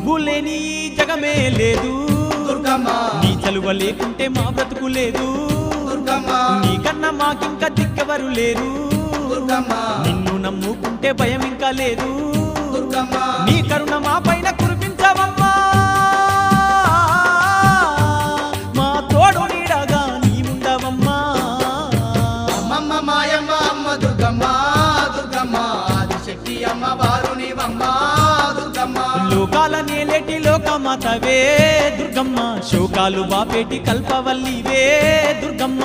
నువ్వు లేని ఈ జగమే లేదు దుర్గమ్మ నీ చలువ లేకుంటే మా బ్రతుకు లేదు దుర్గమ్మ నీకన్నా మాకింకా దిక్కెవరు లేరు దుర్గమ్మ నిన్ను నమ్ముకుంటే భయం ఇంకా లేదు దుర్గమ్మ నీ కరుణ మా పైన కురిపించవమ్మా మా తోడు నీడగా నీ ఉండవమ్మా అమ్మమ్మ మాయమ్మ అమ్మ దుర్గమ్మ దుర్గమ్మ ఆదిశక్తి అమ్మ వారునివమ్మ దుర్గమ్మ లోకాల నేలేటి లోకమాతవే దుర్గమ్మ శోకాలు బాపేటి కల్పవల్లివే దుర్గమ్మ